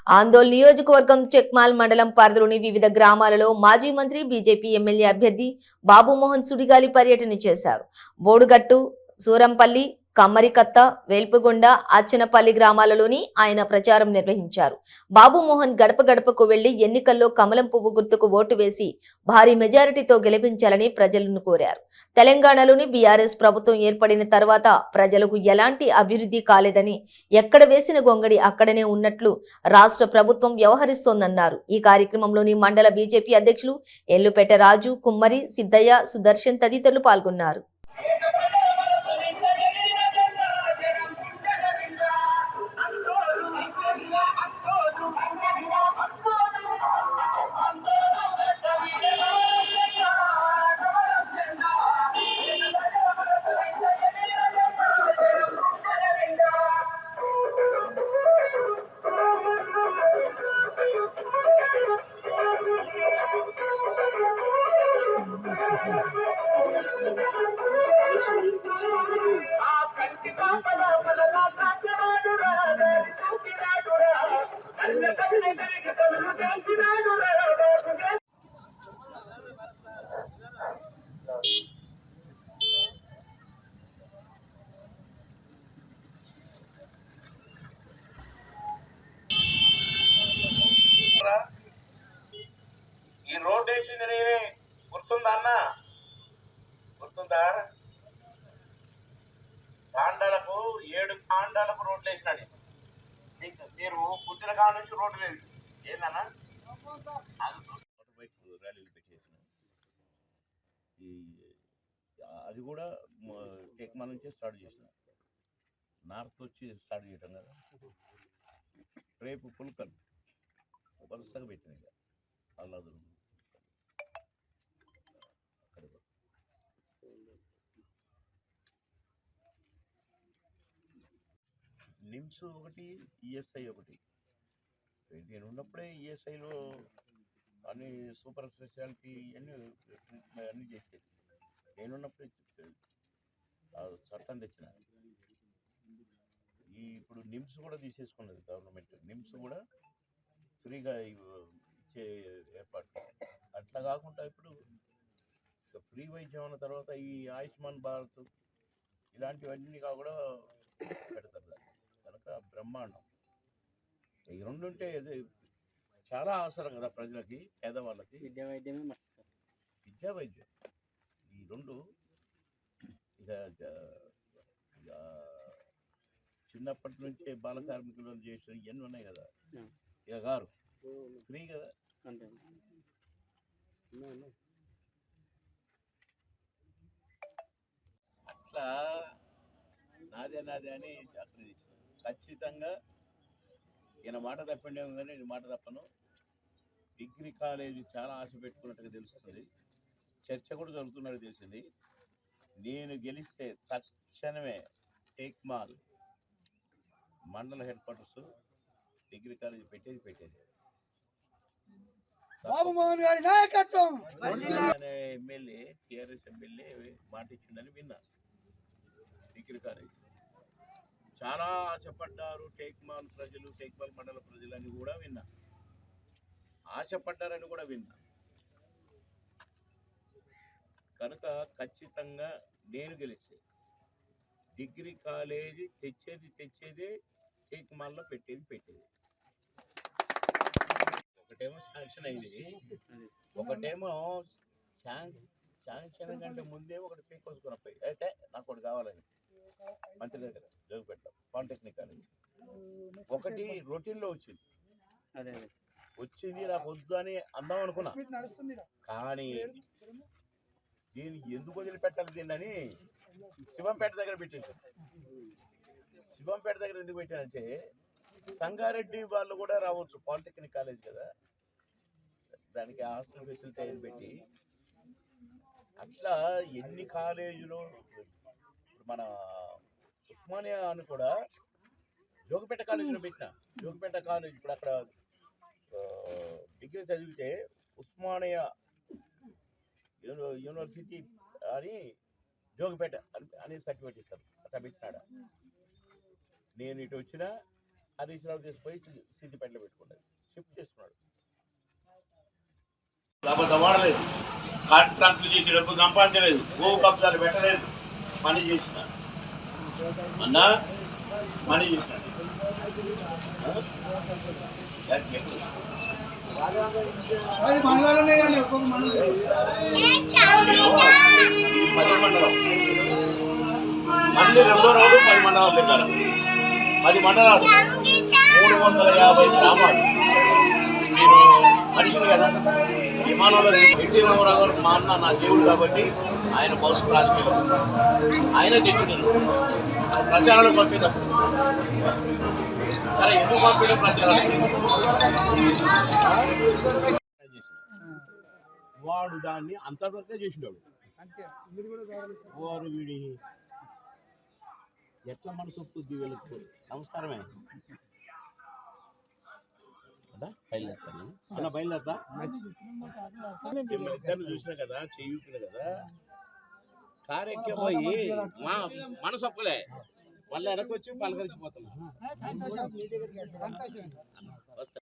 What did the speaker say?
ఆందోళ్ నియోజకవర్గం చెక్మాల్ మండలం పరిధిలోని వివిధ గ్రామాలలో మాజీ మంత్రి బీజేపీ ఎమ్మెల్యే అభ్యర్థి బాబుమోహన్ సుడిగాలి పర్యటన చేశారు. బోడుగట్టు, సూరంపల్లి, కమ్మరికత్త, వేల్పుగొండ, అచ్చనపల్లి గ్రామాలలోని ఆయన ప్రచారం నిర్వహించారు. బాబుమోహన్ గడప గడపకు వెళ్లి ఎన్నికల్లో కమలం పువ్వు గుర్తుకు ఓటు వేసి భారీ మెజారిటీతో గెలిపించాలని ప్రజలను కోరారు. తెలంగాణలోని బీఆర్ఎస్ ప్రభుత్వం ఏర్పడిన తర్వాత ప్రజలకు ఎలాంటి అభివృద్ధి కాలేదని, ఎక్కడ వేసిన గొంగడి అక్కడనే ఉన్నట్లు రాష్ట్ర ప్రభుత్వం వ్యవహరిస్తోందన్నారు. ఈ కార్యక్రమంలోని మండల బీజేపీ అధ్యక్షులు ఎల్లుపేట రాజు, కుమ్మరి, సిద్దయ్య, సుదర్శన్ తదితరులు పాల్గొన్నారు. ఈ రోడ్ వేసింది నేనే, గుర్తుందా అన్న? గుర్తుందా? కాండాలకు 7 కాండాలకు రోడ్లు వేసినాడు. మీరు పుట్టిన కాడ నుంచి రోడ్డు లేదు ఏందన్నా? ర్యాలీలు పెట్టేసిన అది కూడా టెక్మా నుంచే స్టార్ట్ చేసిన. నార్త్ వచ్చి స్టార్ట్ చేయటం కదా. రేపు పుల్కల్ వరుసగా పెట్టిన అల్లాదురు నిమ్స్ ఒకటి, ఈఎస్ఐ ఒకటి. నేను ఉన్నప్పుడే ఈఎస్ఐలో అన్ని సూపర్ స్పెషాలిటీ అన్నీ చేసేది. నేనున్నప్పుడే చట్టం తెచ్చిన. ఇప్పుడు నిమ్స్ కూడా తీసేసుకున్నది గవర్నమెంట్. నిమ్స్ కూడా ఫ్రీగా ఇచ్చే ఏర్పాటు. అట్లా కాకుండా ఇప్పుడు ఫ్రీ వైద్యం అన్న తర్వాత ఈ ఆయుష్మాన్ భారత్ ఇలాంటివన్నీ కూడా పెడతారు కనుక బ్రహ్మాండం. ఈ రెండు ఉంటే చాలా అవసరం కదా ప్రజలకి, పేదవాళ్ళకి. విద్యా వైద్యమే మస్తు. విద్యా వైద్యం ఈ రెండు ఇక చిన్నప్పటి నుంచే బాల కార్మికులు చేసిన ఇవన్నీ ఉన్నాయి కదా. ఇక గారు ఫ్రీ కదా. అంతే అట్లా నాదే అని అక్కడ ఖచ్చితంగా ఈయన మాట తప్పిండేమో కానీ నేను మాట తప్పను. డిగ్రీ కాలేజీ చాలా ఆశ పెట్టుకున్నట్టుగా తెలుస్తుంది. చర్చ కూడా జరుగుతున్నట్టు తెలిసింది. నేను గెలిస్తే తక్షణమే టేక్మాల్ మండల హెడ్ క్వార్టర్స్ డిగ్రీ కాలేజీ పెట్టేది. బాబుమోహన్ గారి నాయకత్వం ఎమ్మెల్యే, టీఆర్ఎస్ ఎమ్మెల్యే మాట ఇచ్చిందని విన్నా. డిగ్రీ కాలేజీ చాలా ఆశపడ్డారు టేక్మాల్ ప్రజలు, టేక్మాల్ మండల ప్రజలని కూడా విన్నా. ఆశపడ్డారని కూడా విన్నా. కనుక ఖచ్చితంగా నేను గెలిస్తే డిగ్రీ కాలేజీ తెచ్చేదే, టేక్మాల్లో పెట్టేది. ఒకటేమో శాంక్షన్ అయింది, ఒకటేమో శాంక్షన్ కంటే ముందే ఒకటి పీకొసుకున్న పోయి అయితే నాకు ఒకటి కావాలని మంత్రి దగ్గర జోగిపేట పాలిటెక్నిక్ కాలేజ్ ఒకటి రొటీన్లో వచ్చింది. నాకు వద్దు అని అందాం అనుకున్నా. కానీ దీన్ని ఎందుకు వదిలిపెట్టాలి దీన్ని శివంపేట దగ్గర పెట్టేసాను. శివంపేట దగ్గర ఎందుకు పెట్టానంటే సంగారెడ్డి వాళ్ళు కూడా రావచ్చు, పాలిటెక్నిక్ కాలేజ్ కదా, దానికి హాస్టల్ ఫెసిలిటీ అయిన పెట్టి అట్లా ఎన్ని కాలేజీలు. మన ఉస్మానియా అని కూడా జోగిపేట కాలేజీలో పెట్టిన. జోగిపేట కాలేజ్ ఇప్పుడు అక్కడ డిగ్రీ చదివితే ఉస్మానియా యూనివర్సిటీ అని జోగిపేట అని సర్టిఫికేట్ ఇస్తారు. అట్లా పెట్టినాడు. నేను ఇటు వచ్చిన హరీష్ రావు తీసుకుపోయి సిద్దిపేటలో పెట్టుకున్నాను. లేకపోతే వాడలేదు, కాంట్రాక్టులు చేసి డబ్బు సంపాదించలేదు, భూ కబ్జాలు పెట్టలేదు, పని చేసిన అన్నా పని చేసిన అది మండలాలనే కానీ ఒక్కొక్క మండలం 10 మండలం, మళ్ళీ 2వ రౌండ్ 10 మండలాలు పెట్టారు. 10 మండలాలు 350 గ్రామాలు. మీరు మనిషిని కదా, విమానంలో ఎన్టీ రామారావు గారు మా అన్న నా దేవుడు కాబట్టి ఆయన భవిష్యత్ రాజకీయాలు ఆయన తెచ్చుకున్నారు ప్రచారాలు పంపేటప్పుడు. సరే ఎందుకు పంపించడం ప్రచారాలు? వాడు దాన్ని అంతర్గతంగా చేసినాడు. వారు వీడి ఎట్లా మనసు ఒప్పుద్ది వీళ్ళకి? నమస్కారమే బయలుదేరుతాను అన్న, బయలుదేరతా. మిమ్మల్ని ఇద్దరిని చూసినా కదా, చెయ్యూపిన కదా, కారు ఎక్కిపోయి మా మనసు ఒప్పలే, మళ్ళీ వెనకొచ్చి పలకరించిపోతున్నా.